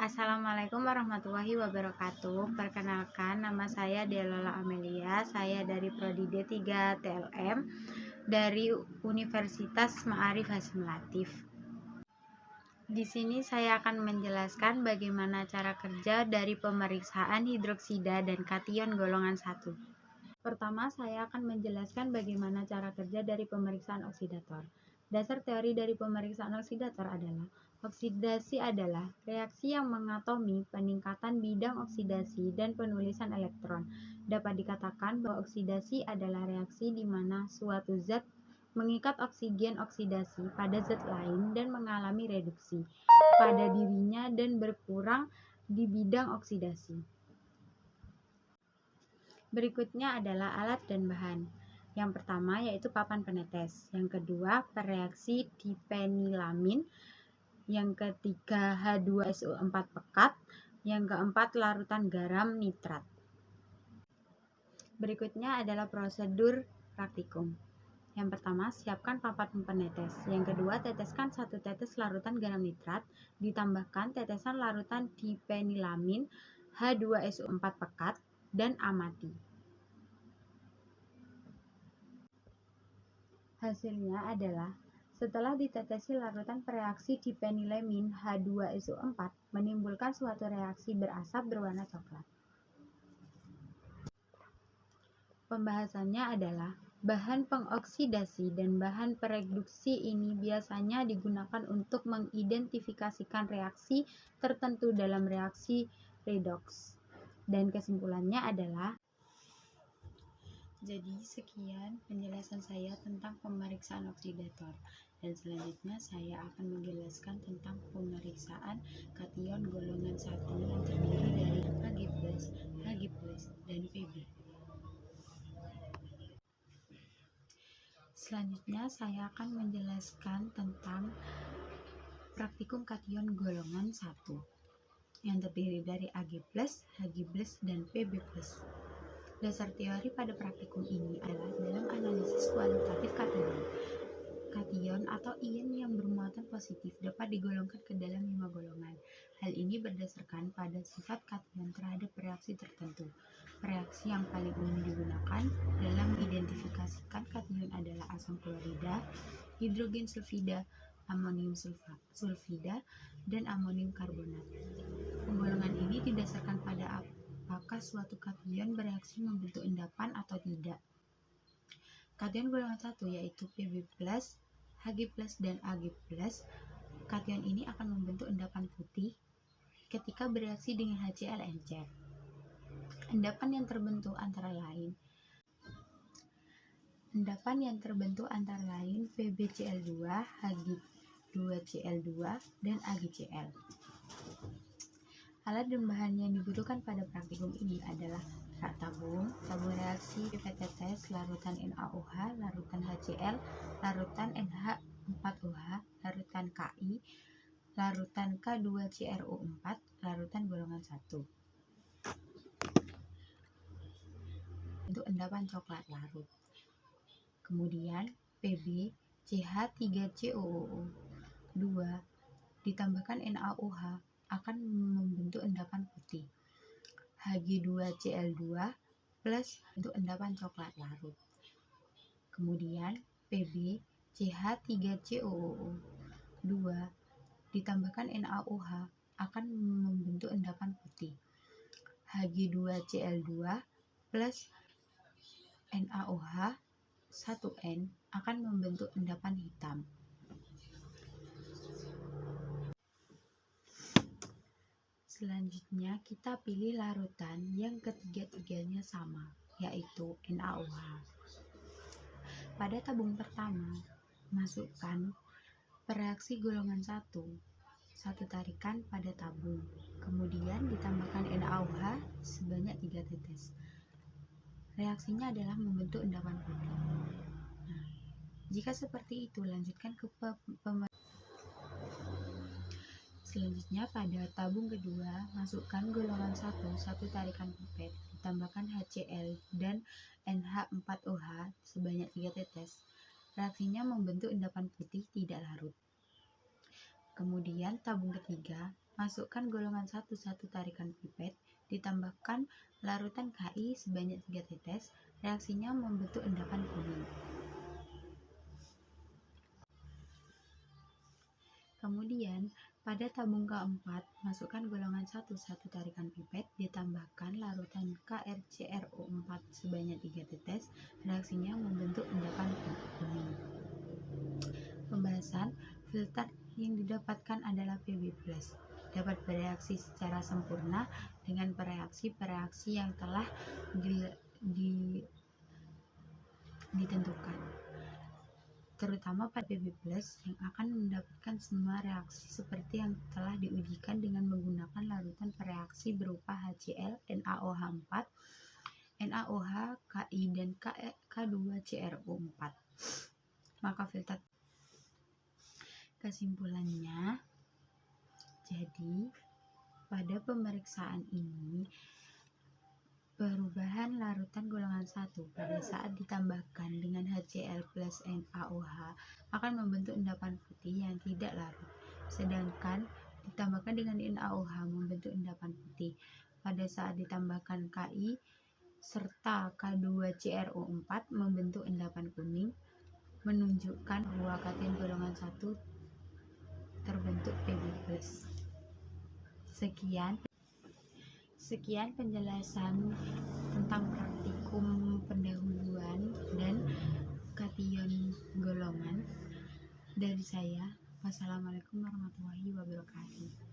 Assalamualaikum warahmatullahi wabarakatuh. Perkenalkan, nama saya Delola Amelia. Saya dari Prodi D3 TLM dari Universitas Ma'arif Hasyim Latif. Di sini saya akan menjelaskan bagaimana cara kerja dari pemeriksaan hidroksida dan kation golongan 1. Pertama, saya akan menjelaskan bagaimana cara kerja dari pemeriksaan oksidator. Dasar teori dari pemeriksaan oksidator adalah oksidasi adalah reaksi yang mengatomi peningkatan bidang oksidasi dan penulisan elektron. Dapat dikatakan bahwa oksidasi adalah reaksi di mana suatu zat mengikat oksigen oksidasi pada zat lain dan mengalami reduksi pada dirinya dan berkurang di bidang oksidasi. Berikutnya adalah alat dan bahan. Yang pertama yaitu papan penetes, yang kedua pereaksi dipenilamin, yang ketiga H2SO4 pekat, yang keempat larutan garam nitrat. Berikutnya adalah prosedur praktikum. Yang pertama, siapkan papan penetes. Yang kedua, teteskan 1 tetes larutan garam nitrat, ditambahkan tetesan larutan dipenilamin H2SO4 pekat, dan amati. Hasilnya adalah setelah ditetesi larutan pereaksi dipenilamin H2SO4 menimbulkan suatu reaksi berasap berwarna coklat. Pembahasannya adalah bahan pengoksidasi dan bahan pereduksi ini biasanya digunakan untuk mengidentifikasikan reaksi tertentu dalam reaksi redoks. Dan kesimpulannya adalah, jadi sekian penjelasan saya tentang pemeriksaan oksidator, dan selanjutnya saya akan menjelaskan tentang pemeriksaan kation golongan 1 yang terdiri dari Ag+, Hg+, dan Pb. Selanjutnya saya akan menjelaskan tentang praktikum kation golongan 1 yang terdiri dari Ag+, Hg+, dan Pb+. Dasar teori pada praktikum ini adalah dalam analisis kualitatif kation. Kation atau ion yang bermuatan positif dapat digolongkan ke dalam 5 golongan. Hal ini berdasarkan pada sifat kation terhadap reaksi tertentu. Reaksi yang paling umum digunakan dalam mengidentifikasikan kation adalah asam klorida, hidrogen sulfida, amonium sulfida, dan amonium karbonat. Penggolongan ini didasarkan pada apakah suatu kation bereaksi membentuk endapan atau tidak. Kation golongan 1 yaitu Pb+, Hg+, dan Ag+. Kation ini akan membentuk endapan putih ketika bereaksi dengan HCl encer. Endapan yang terbentuk antara lain PbCl2, Hg2Cl2, dan AgCl. Alat dan bahan yang dibutuhkan pada praktikum ini adalah rak tabung reaksi, pipet tetes, larutan NaOH, larutan HCl, larutan NH4OH, larutan Ki, larutan K2CrO4, larutan golongan 1. Untuk endapan coklat larut. Kemudian PbCH3COO2 ditambahkan NaOH akan membentuk endapan putih. Hg2Cl2 plus untuk endapan coklat larut. Kemudian PbCH3COO2 ditambahkan NaOH akan membentuk endapan putih. Hg2Cl2 plus NaOH 1N akan membentuk endapan hitam. Selanjutnya kita pilih larutan yang ketiga-tiganya sama, yaitu NaOH. Pada tabung pertama, masukkan pereaksi golongan 1, satu tarikan pada tabung, kemudian ditambahkan NaOH sebanyak 3 tetes. Reaksinya adalah membentuk endapan putih. Nah, jika seperti itu, lanjutkan ke Selanjutnya pada tabung kedua, masukkan golongan 1, satu tarikan pipet, ditambahkan HCl dan NH4OH sebanyak 3 tetes. Reaksinya membentuk endapan putih tidak larut. Kemudian tabung ketiga, Masukkan golongan 1 tarikan pipet, ditambahkan larutan Ki sebanyak 3 tetes, reaksinya membentuk endapan kuning. Kemudian, pada tabung keempat, masukkan golongan 1 tarikan pipet, ditambahkan larutan KrCrO4 sebanyak 3 tetes, reaksinya membentuk endapan kuning. Pembahasan, filter yang didapatkan adalah Pb+, dapat bereaksi secara sempurna dengan pereaksi-pereaksi yang telah ditentukan, terutama pada Pb+, yang akan mendapatkan semua reaksi seperti yang telah diujikan dengan menggunakan larutan pereaksi berupa HCl, NaOH4, NaOH, Ki, dan K2CrO4. Maka filter. Kesimpulannya, jadi pada pemeriksaan ini perubahan larutan golongan 1 pada saat ditambahkan dengan HCl plus NaOH akan membentuk endapan putih yang tidak larut, sedangkan ditambahkan dengan NaOH membentuk endapan putih pada saat ditambahkan Ki serta K2CrO4 membentuk endapan kuning, menunjukkan bahwa kation golongan 1 terbentuk Pb+. Sekian penjelasan tentang praktikum pendahuluan dan kation golongan dari saya. Wassalamualaikum warahmatullahi wabarakatuh.